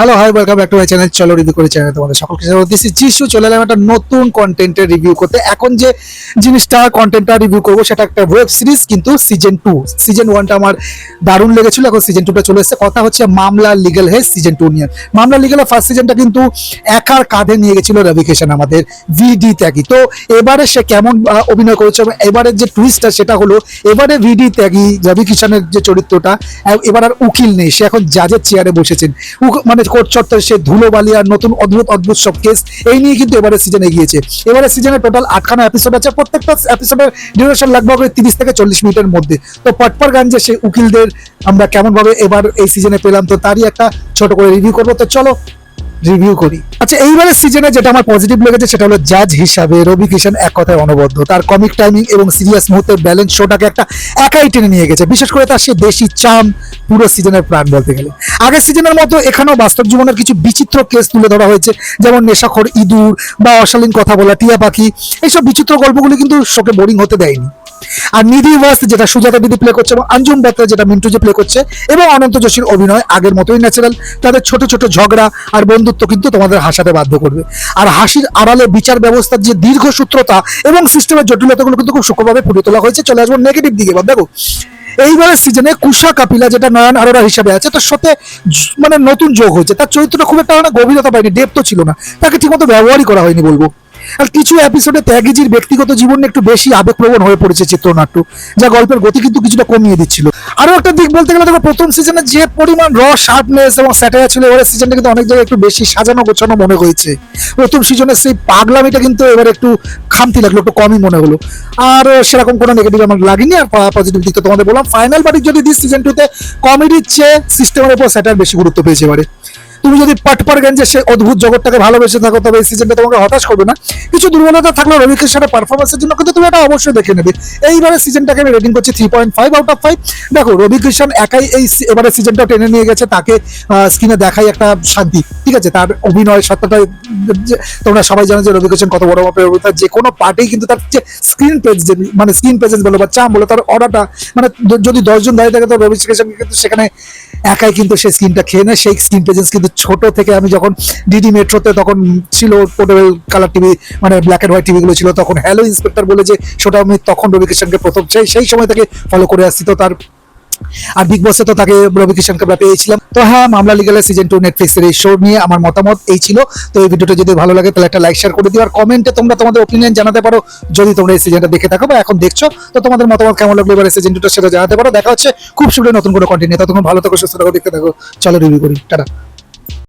Hello hi welcome back to my channel চলো review করে channel তোমাদের সকলকে স্বাগত। দিস ইজ জিসু, চলে এলাম একটা নতুন কন্টেন্টের রিভিউ করতে। এখন যে জিনিসটা কন্টেন্টটা রিভিউ করবো সেটা একটা ওয়েব সিরিজ, কিন্তু সিজন 2। সিজন 1টা আমার দারুণ লেগেছিল, এখন সিজন 2টা চলে এসেছে। কথা হচ্ছে মামলা লিগ্যাল হেজ সিজন 2 নিয়ে। মামলা লিগ্যালের ফার্স্ট সিজনটা কিন্তু একার কাঁধে নিয়ে গেছিল রবি কিষান, আমাদের ভিডি ত্যাগী। তো এবারে সে কেমন অভিনয় করেছে এবং এবারের যে টুইস্টটা সেটা হলো এবারে ভিডি ত্যাগী রবি কিষানের যে চরিত্রটা, এবার আর উকিল নেই, সে এখন জাজের চেয়ারে বসেছেন। মানে কোর্ট চত্বরে সে ধুলোবালি আর নতুন অদ্ভুত অদ্ভুত সব কেস, এই নিয়ে কিন্তু এবারে সিজনে গিয়েছে। এবারে সিজনে টোটাল 8খানা এপিসোড আছে, প্রত্যেকটা এপিসোডের ডিউরেশন লাগবে 30 থেকে 40 মিনিটের মধ্যে। তো পটপর গান যে সে উকিলদের আমরা কেমন ভাবে এবার এই সিজনে পেলাম, তো তারই একটা ছোট করে রিভিউ করবো। তো চলো রিভিউ করি। আচ্ছা, এইবারের সিজনে যেটা আমার পজিটিভ লেগেছে সেটা হলো জাজ হিসাবে রবি কিষান এক কথায় অনবদ্য। তার কমিক টাইমিং এবং সিরিয়াস মুহূর্তের ব্যালেন্স শোটাকে একটা একাই টেনে নিয়ে গেছে। বিশেষ করে তার সে দেশি চাম পুরো সিজনের প্রাণ বলতে গেলে। আগের সিজনের মতো এখানেও বাস্তব জীবনের কিছু বিচিত্র কেস তুলে ধরা হয়েছে, যেমন নেশাখোর ইঁদুর বা অশালীন কথা বলা টিয়া পাখি। এইসব বিচিত্র গল্পগুলি কিন্তু শোকে বোরিং হতে দেয়নি। আর নিধি ওয়াস্ত যেটা সুজাতা দিদি প্লে করছে এবং অঞ্জুম বাত্রা যেটা মিন্টু যে প্লে করছে এবং অনন্ত যোশীর অভিনয় আগের মতোই ন্যাচারাল। তাদের ছোট ছোট ঝগড়া আর বন্ধুত্ব কিন্তু তোমাদের হাসাতে বাধ্য করবে। আর হাসির আড়ালে বিচার ব্যবস্থার যে দীর্ঘসূত্রতা এবং সিস্টেমের জটিলতাগুলো কিন্তু খুব সূক্ষ্মভাবে ফুটে তোলা হয়েছে। চলে আসবো নেগেটিভ দিকে। বা দেখো, এইবারের সিজনে কুশা কাপিলা যেটা নয়ন আরোরা হিসাবে আছে, তার সাথে মানে নতুন যোগ হয়েছে। তার চরিত্রটা খুব একটা গভীরতা পায়নি, ডেপথ ছিল না, তাকে ঠিকমতো ব্যবহারই করা হয়নি বলবো। আর কিছু এপিসোডে ত্যাগীজির ব্যক্তিগত জীবন একটু বেশি আবেগপ্রবণ হয়ে পড়েছে চিত্রনাট্য, যা গল্পের গতি কিন্তু কিছুটা কমিয়ে দিচ্ছিল। আরো একটা দিক বলতে গেলে দেখো, প্রথম সিজনে যে পরিমাণ শার্পনেস এবং স্যাটায়ার ছিল, এবারে সিজনটা কিন্তু অনেক জায়গায় একটু বেশি সাজানো গোছানো মনে হয়েছে। প্রথম সিজনের সেই পাগলামিটা কিন্তু এবার একটু খামতি লাগলো, একটু কমই মনে হলো। আর সেরকম কোনো নেগেটিভ আমার লাগেনি। আর পজিটিভ দিক তো তোমাদের বললাম। ফাইনাল বাড়ি যদি দিস সিজন 2তে কমেডির চেয়ে সিস্টেমের উপর স্যাটায়ার বেশি গুরুত্ব পেয়েছে এবারে। তুমি যদি পটপরগঞ্জের সেই অদ্ভুত জগৎটাকে ভালোবেসে থাকো, তবে এই সিজনটা তোমাকে হতাশ করবে না। কিছু দুর্বলতা থাকলেও রবি কিষানের পারফরমেন্সের জন্য কিন্তু তুমি এটা অবশ্যই দেখে নেবে। এইবারে সিজনটাকে আমি রেটিং করছি 3.5 আউট অফ 5। দেখো, রবি কিষান একাই এই এবারে সিজনটা টেনে নিয়ে গেছে, তাকে স্ক্রিনে দেখাই একটা শান্তি। ঠিক আছে, তার অভিনয় সত্যটা তোমরা সবাই জানো যে রবি কিষান কত বড় মাপের অভিনেতা। যে কোনো পার্টেই কিন্তু তার যে স্ক্রিন প্রেজেন্স বলো বা চাম বলো, তার অর্ডারটা মানে যদি 10 জন দাঁড়িয়ে থাকে তো রবি কিষান কিন্তু সেখানে একাই কিন্তু সেই স্ক্রিনটা খেয়ে নেয়। সেই স্ক্রিন প্রেজেন্স কিন্তু ছোট থেকে আমি যখন ডিডি মেট্রোতে তখন ছিল পোর্টেবল কালার টিভি, মানে ব্ল্যাক এন্ড হোয়াইট টিভিগুলো ছিল, তখন হ্যালো ইন্সপেক্টর বলে যে সেটা আমি তখন রবি কিষানকে প্রথম সেই সময় থেকে ফলো করে আসছি। তো তার আর বিগ বসে তো তাকে রবি কিষানকে আমরা পেয়েছিলাম। তো হ্যাঁ, মামলা লিগ্যালের সিজন 2 নেটফ্লিক্সের এই শো নিয়ে আমার মতামত এই ছিল। তো এই ভিডিওটা যদি ভালো লাগে তাহলে একটা লাইক শেয়ার করে দিও, আর কমেন্টে তোমরা তোমাদের ওপিনিয়ন জানাতে পারো যদি তোমরা এই সিজনটা দেখে থাকো বা এখন দেখছো। তো তোমাদের মতামত কেমন লাগলো এবার সিজন 2টা সেটা জানাতে পারো। দেখা হচ্ছে খুব শীঘ্রই নতুন কোনো কন্টেন্ট নিয়ে। ততক্ষণ ভালো থাকো, সুস্থ থাকো, দেখতে থাকো। চলো রিভিউ করি, টাটা।